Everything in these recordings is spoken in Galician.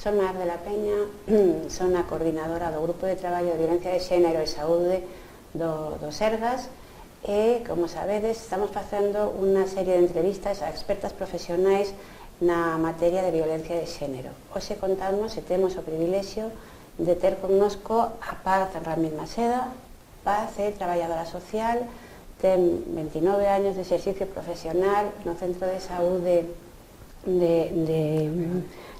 Son Mar de la Peña, son a coordinadora do Grupo de Traballo de Violencia de Xénero e Saúde do Sergas e, como sabedes, estamos facendo unha serie de entrevistas a expertas profesionais na materia de violencia de xénero. Hoxe contamos e temos o privilexio de ter connosco a Paz Ramírez Maseda. Paz é traballadora social, ten 29 años de exercicio profesional no Centro de Saúde de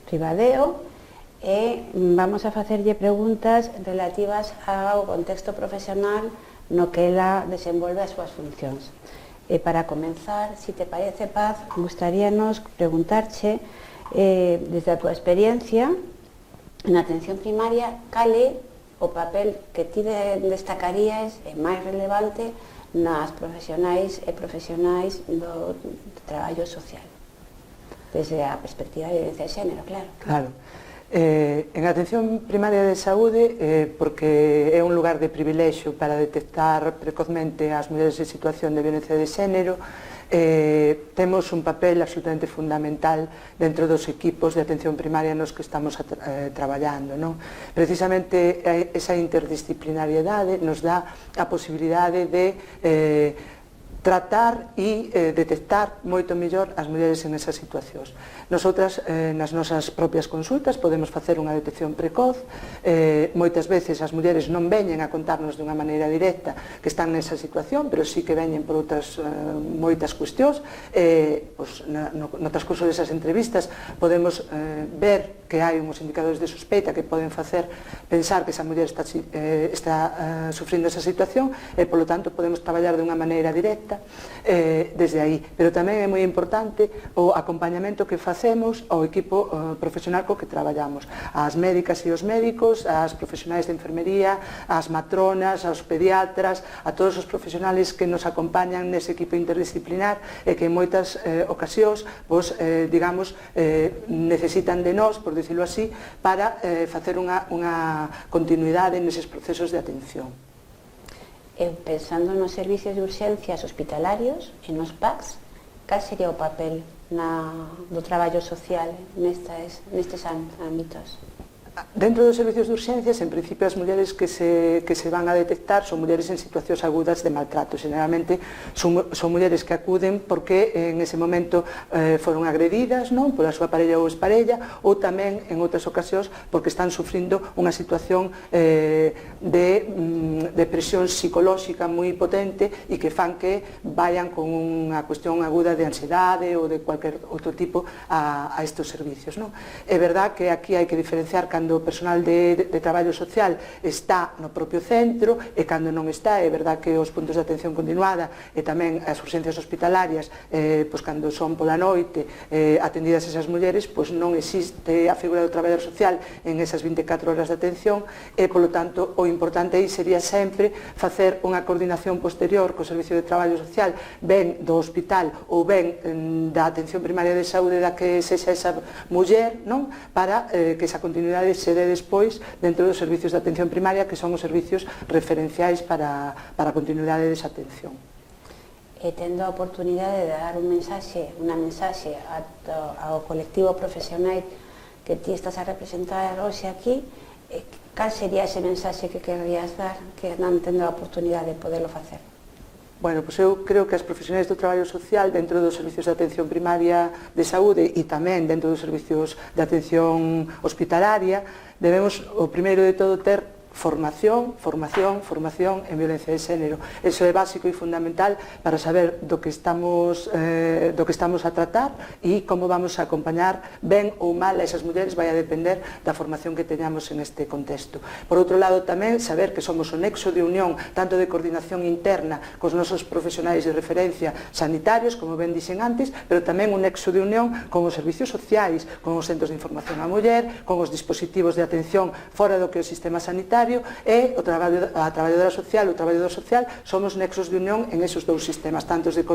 Ribadeo e vamos a facerlle preguntas relativas ao contexto profesional no que ela desenvolve as súas funcións. E para comenzar, si te parece, Paz, gustaríanos preguntarche, desde a túa experiencia na atención primaria, cal é o papel que ti destacarías e máis relevante nas profesionais e profesionais do traballo social, desde a perspectiva de violencia de xénero, claro. Claro. En atención primaria de saúde, porque é un lugar de privilexio para detectar precozmente as mulleres en situación de violencia de xénero, temos un papel absolutamente fundamental dentro dos equipos de atención primaria nos que estamos traballando, non? Precisamente esa interdisciplinariedade nos dá a posibilidade de tratar e detectar moito mellor as mulleres en esas situacións. Nosotras, nas nosas propias consultas, podemos facer unha detección precoz. Moitas veces as mulleres non veñen a contarnos dunha maneira directa que están nesa situación, pero sí que veñen por outras moitas cuestións. No transcurso desas entrevistas podemos ver que hai uns indicadores de sospeita que poden facer pensar que esa muller está sufrindo esa situación e, polo tanto, podemos traballar dunha maneira directa desde aí. Pero tamén é moi importante o acompañamento que facemos ao equipo profesional co que traballamos, as médicas e os médicos, as profesionais de enfermería, as matronas, aos pediatras, a todos os profesionales que nos acompañan nese equipo interdisciplinar e que en moitas ocasións, digamos, necesitan de nós, por dicirlo así, para facer unha continuidade neses procesos de atención. Pensando nos servicios de urxencias hospitalarios e nos PACs, cal sería o papel do traballo social nestes ámbitos? Dentro dos servicios de urxencias, en principio, as mulleres que se van a detectar son mulleres en situacións agudas de maltrato. Generalmente son mulleres que acuden porque en ese momento foron agredidas, non, pola súa parella ou exparella, ou tamén en outras ocasións porque están sufrindo unha situación de presión psicolóxica moi potente e que fan que vayan con unha cuestión aguda de ansiedade ou de cualquier outro tipo a estes servicios, non? É verdad que aquí hai que diferenciar cando o personal de traballo social está no propio centro e cando non está. É verdad que os puntos de atención continuada e tamén as urxencias hospitalarias, cando son pola noite atendidas esas mulleres, non existe a figura do traballador social en esas 24 horas de atención e, polo tanto, o importante aí sería sempre facer unha coordinación posterior co Servicio de Traballo Social, ben do hospital ou ben da atención primaria de saúde da que sexa esa muller, non? Para que esa continuidade se dé despois dentro dos servicios de atención primaria, que son os servicios referenciais para a continuidade desa atención. E tendo a oportunidade de dar unha mensaxe ao colectivo profesional que ti estás a representar hoxe aquí, cal sería ese mensaxe que querrías dar que non tendo a oportunidade de poderlo facer? Bueno, eu creo que as profesionais do traballo social dentro dos servicios de atención primaria de saúde e tamén dentro dos servicios de atención hospitalaria debemos, o primeiro de todo, ter formación en violencia de xénero. Eso é básico e fundamental para saber do que estamos a tratar e como vamos a acompañar ben ou mal a esas mulleres. Vai a depender da formación que teñamos en este contexto. Por outro lado, tamén saber que somos o nexo de unión tanto de coordinación interna cos nosos profesionais de referencia sanitarios, como ben dixen antes, pero tamén un nexo de unión con os servicios sociais, con os centros de información á muller, con os dispositivos de atención fora do que é o sistema sanitario, e a traballadora social, o traballador social, somos nexos de unión en esos dous sistemas, tanto de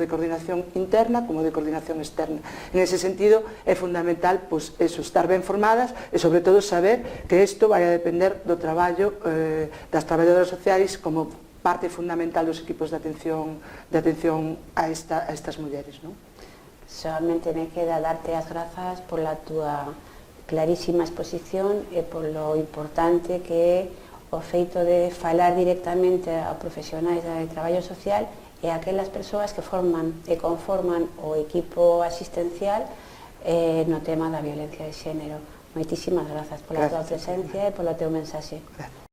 coordinación interna como de coordinación externa. En ese sentido, é fundamental estar ben formadas e, sobre todo, saber que isto vai a depender do traballo das traballadoras sociais como parte fundamental dos equipos de atención a estas mulleres, non? Solamente me queda darte as grazas pola túa clarísima exposición por lo importante que é o feito de falar directamente a profesionais de traballo social e a aquelas persoas que forman e conforman o equipo asistencial no tema da violencia de xénero. Moitísimas grazas pola tua presencia e polo teu mensaxe. Gracias.